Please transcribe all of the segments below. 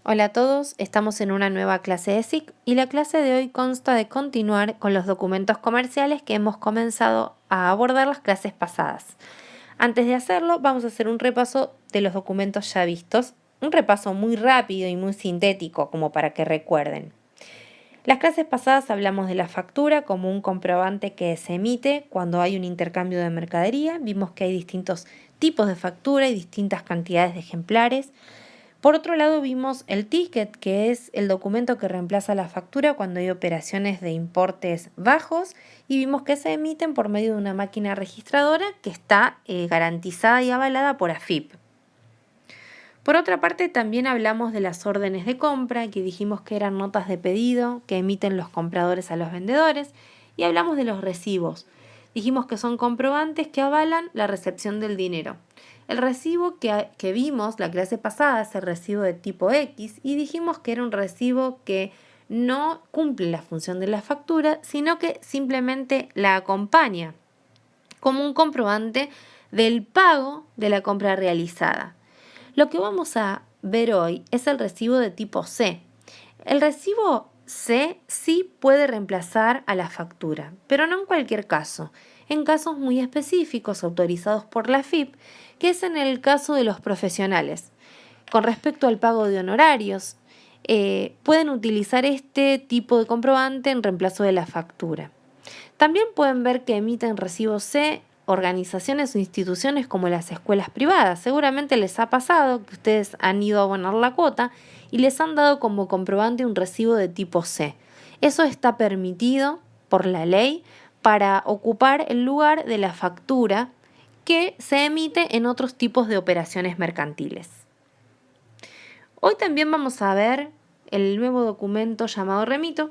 Hola a todos, estamos en una nueva clase de SIC y la clase de hoy consta de continuar con los documentos comerciales que hemos comenzado a abordar las clases pasadas. Antes de hacerlo, vamos a hacer un repaso de los documentos ya vistos, un repaso muy rápido y muy sintético como para que recuerden. Las clases pasadas hablamos de la factura como un comprobante que se emite cuando hay un intercambio de mercadería. Vimos que hay distintos tipos de factura y distintas cantidades de ejemplares. Por otro lado, vimos el ticket, que es el documento que reemplaza la factura cuando hay operaciones de importes bajos, y vimos que se emiten por medio de una máquina registradora que está garantizada y avalada por AFIP. Por otra parte, también hablamos de las órdenes de compra, que dijimos que eran notas de pedido que emiten los compradores a los vendedores, y hablamos de los recibos. Dijimos que son comprobantes que avalan la recepción del dinero. El recibo que vimos la clase pasada es el recibo de tipo X y dijimos que era un recibo que no cumple la función de la factura, sino que simplemente la acompaña como un comprobante del pago de la compra realizada. Lo que vamos a ver hoy es el recibo de tipo C. El recibo C sí puede reemplazar a la factura, pero no en cualquier caso. En casos muy específicos autorizados por la AFIP, que es en el caso de los profesionales. Con respecto al pago de honorarios, pueden utilizar este tipo de comprobante en reemplazo de la factura. También pueden ver que emiten recibo C organizaciones o instituciones como las escuelas privadas. Seguramente les ha pasado que ustedes han ido a abonar la cuota y les han dado como comprobante un recibo de tipo C. Eso está permitido por la ley para ocupar el lugar de la factura que se emite en otros tipos de operaciones mercantiles. Hoy también vamos a ver el nuevo documento llamado remito.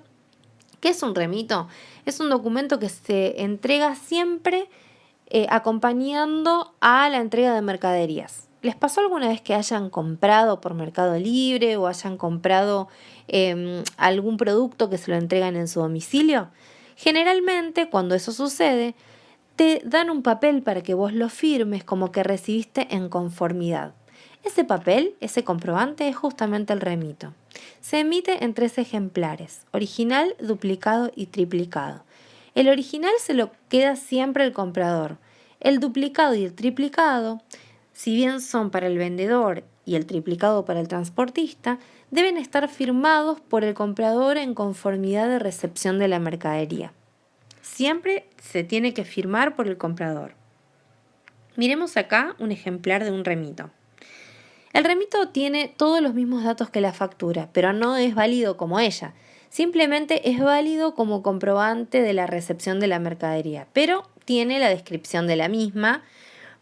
¿Qué es un remito? Es un documento que se entrega siempre acompañando a la entrega de mercaderías. ¿Les pasó alguna vez que hayan comprado por Mercado Libre o hayan comprado algún producto que se lo entregan en su domicilio? Generalmente, cuando eso sucede, te dan un papel para que vos lo firmes como que recibiste en conformidad. Ese papel, ese comprobante, es justamente el remito. Se emite en 3 ejemplares: original, duplicado y triplicado. El original se lo queda siempre el comprador. El duplicado y el triplicado, si bien son para el vendedor y el triplicado para el transportista, deben estar firmados por el comprador en conformidad de recepción de la mercadería. Siempre se tiene que firmar por el comprador. Miremos acá un ejemplar de un remito. El remito tiene todos los mismos datos que la factura, pero no es válido como ella. Simplemente es válido como comprobante de la recepción de la mercadería, pero tiene la descripción de la misma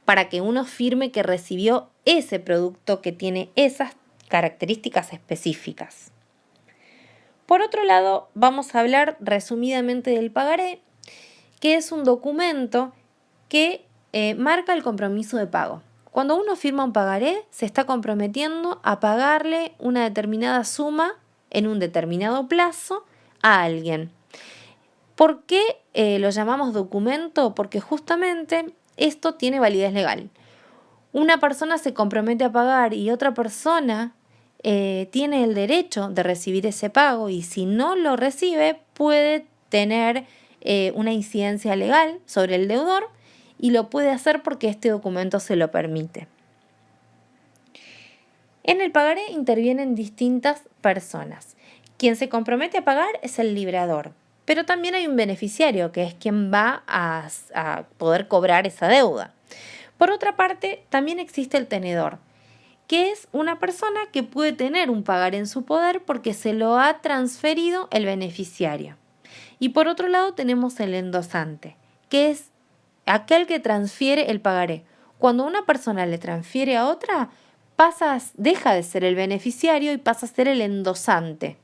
para que uno firme que recibió ese producto que tiene esas características específicas. Por otro lado, vamos a hablar resumidamente del pagaré, que es un documento que marca el compromiso de pago. Cuando uno firma un pagaré, se está comprometiendo a pagarle una determinada suma en un determinado plazo a alguien. ¿Por qué lo llamamos documento? Porque justamente esto tiene validez legal. Una persona se compromete a pagar y otra persona tiene el derecho de recibir ese pago, y si no lo recibe puede tener una incidencia legal sobre el deudor, y lo puede hacer porque este documento se lo permite. En el pagaré intervienen distintas personas. Quien se compromete a pagar es el librador, pero también hay un beneficiario, que es quien va a poder cobrar esa deuda. Por otra parte, también existe el tenedor, que es una persona que puede tener un pagaré en su poder porque se lo ha transferido el beneficiario. Y por otro lado tenemos el endosante, que es aquel que transfiere el pagaré. Cuando una persona le transfiere a otra, deja de ser el beneficiario y pasa a ser el endosante.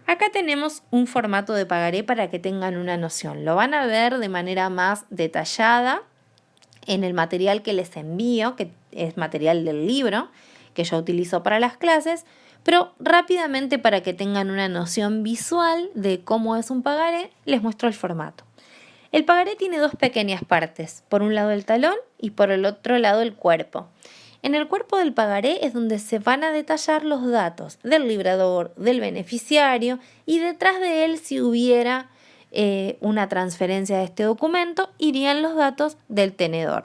Acá tenemos un formato de pagaré para que tengan una noción. Lo van a ver de manera más detallada en el material que les envío, que es material del libro que yo utilizo para las clases, pero rápidamente, para que tengan una noción visual de cómo es un pagaré, les muestro el formato. El pagaré tiene 2 pequeñas partes, por un lado el talón y por el otro lado el cuerpo. En el cuerpo del pagaré es donde se van a detallar los datos del librador, del beneficiario y detrás de él, si hubiera una transferencia de este documento, irían los datos del tenedor.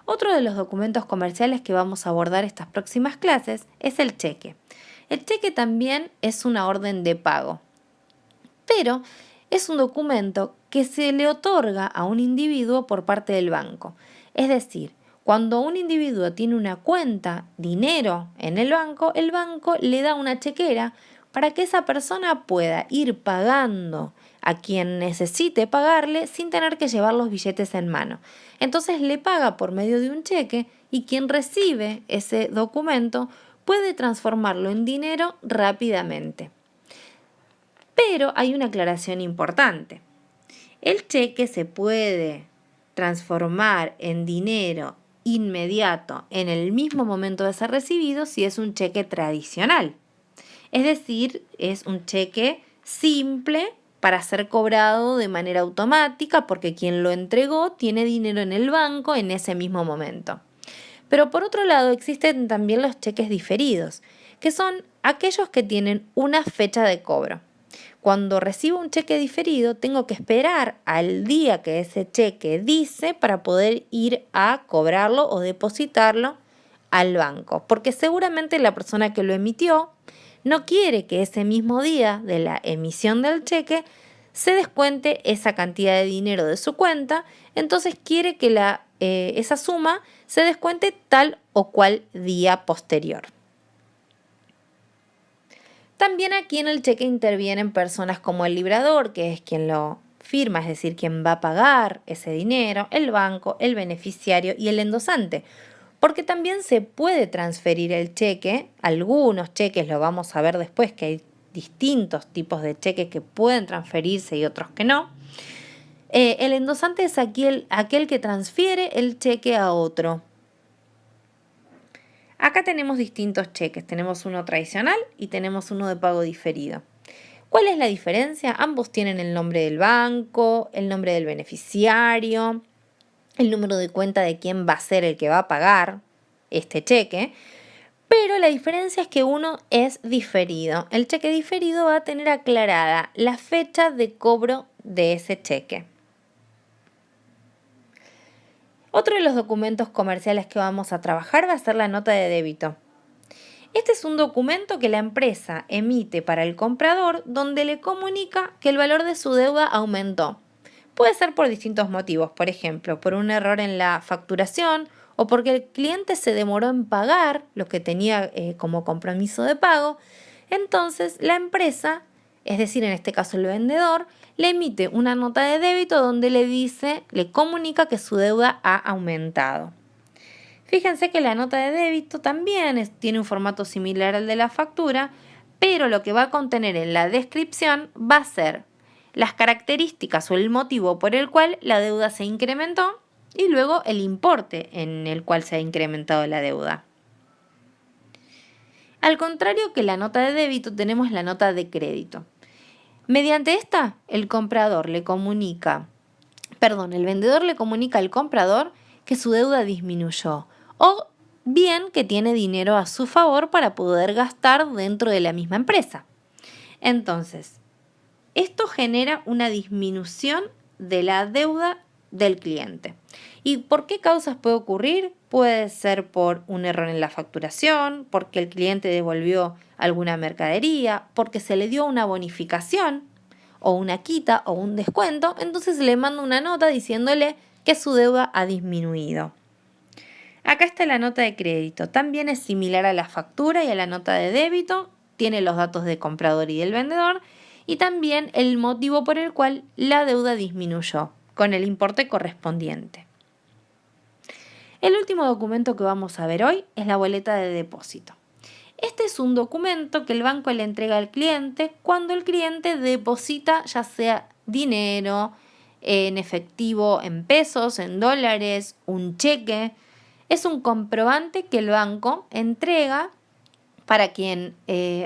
Otro de los documentos comerciales que vamos a abordar estas próximas clases es el cheque. El cheque también es una orden de pago, pero es un documento que se le otorga a un individuo por parte del banco. Es decir, cuando un individuo tiene una cuenta, dinero en el banco le da una chequera para que esa persona pueda ir pagando a quien necesite pagarle sin tener que llevar los billetes en mano. Entonces le paga por medio de un cheque y quien recibe ese documento puede transformarlo en dinero rápidamente. Pero hay una aclaración importante. El cheque se puede transformar en dinero inmediato en el mismo momento de ser recibido si es un cheque tradicional. Es decir, es un cheque simple para ser cobrado de manera automática porque quien lo entregó tiene dinero en el banco en ese mismo momento. Pero por otro lado existen también los cheques diferidos, que son aquellos que tienen una fecha de cobro. Cuando recibo un cheque diferido, tengo que esperar al día que ese cheque dice para poder ir a cobrarlo o depositarlo al banco, porque seguramente la persona que lo emitió no quiere que ese mismo día de la emisión del cheque se descuente esa cantidad de dinero de su cuenta, entonces quiere que esa suma se descuente tal o cual día posterior. También aquí en el cheque intervienen personas como el librador, que es quien lo firma, es decir, quien va a pagar ese dinero, el banco, el beneficiario y el endosante. Porque también se puede transferir el cheque, algunos cheques lo vamos a ver después, que hay distintos tipos de cheques que pueden transferirse y otros que no. El endosante es aquel que transfiere el cheque a otro. Acá tenemos distintos cheques, tenemos uno tradicional y tenemos uno de pago diferido. ¿Cuál es la diferencia? Ambos tienen el nombre del banco, el nombre del beneficiario, el número de cuenta de quién va a ser el que va a pagar este cheque, pero la diferencia es que uno es diferido. El cheque diferido va a tener aclarada la fecha de cobro de ese cheque. Otro de los documentos comerciales que vamos a trabajar va a ser la nota de débito. Este es un documento que la empresa emite para el comprador donde le comunica que el valor de su deuda aumentó. Puede ser por distintos motivos, por ejemplo, por un error en la facturación o porque el cliente se demoró en pagar lo que tenía como compromiso de pago. Entonces la empresa, es decir, en este caso el vendedor, le emite una nota de débito donde le comunica que su deuda ha aumentado. Fíjense que la nota de débito también tiene un formato similar al de la factura, pero lo que va a contener en la descripción va a ser las características o el motivo por el cual la deuda se incrementó y luego el importe en el cual se ha incrementado la deuda. Al contrario que la nota de débito, tenemos la nota de crédito. Mediante esta, el vendedor le comunica al comprador que su deuda disminuyó o bien que tiene dinero a su favor para poder gastar dentro de la misma empresa. Entonces, esto genera una disminución de la deuda del cliente. ¿Y por qué causas puede ocurrir? Puede ser por un error en la facturación, porque el cliente devolvió alguna mercadería, porque se le dio una bonificación o una quita o un descuento, entonces le manda una nota diciéndole que su deuda ha disminuido. Acá está la nota de crédito, también es similar a la factura y a la nota de débito, tiene los datos del comprador y del vendedor y también el motivo por el cual la deuda disminuyó, con el importe correspondiente. El último documento que vamos a ver hoy es la boleta de depósito. Este es un documento que el banco le entrega al cliente cuando el cliente deposita ya sea dinero, en efectivo, en pesos, en dólares, un cheque. Es un comprobante que el banco entrega para quien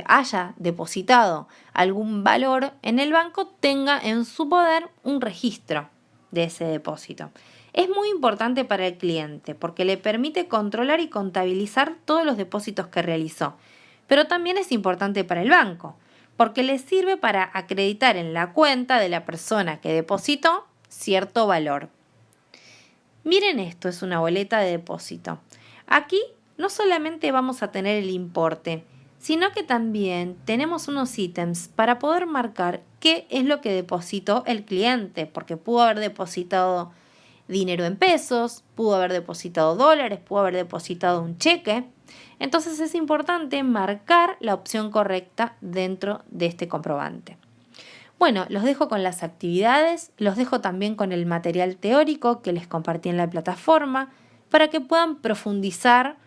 haya depositado algún valor en el banco tenga en su poder un registro de ese depósito. Es muy importante para el cliente porque le permite controlar y contabilizar todos los depósitos que realizó, pero también es importante para el banco porque le sirve para acreditar en la cuenta de la persona que depositó cierto valor. Miren esto, es una boleta de depósito. Aquí no solamente vamos a tener el importe, sino que también tenemos unos ítems para poder marcar qué es lo que depositó el cliente, porque pudo haber depositado dinero en pesos, pudo haber depositado dólares, pudo haber depositado un cheque. Entonces es importante marcar la opción correcta dentro de este comprobante. Bueno, los dejo con las actividades, los dejo también con el material teórico que les compartí en la plataforma para que puedan profundizar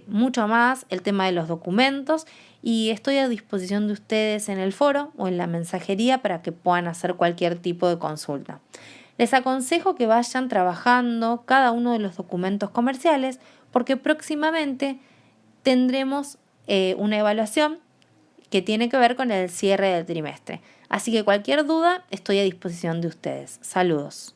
mucho más el tema de los documentos y estoy a disposición de ustedes en el foro o en la mensajería para que puedan hacer cualquier tipo de consulta. Les aconsejo que vayan trabajando cada uno de los documentos comerciales porque próximamente tendremos una evaluación que tiene que ver con el cierre del trimestre. Así que cualquier duda estoy a disposición de ustedes. Saludos.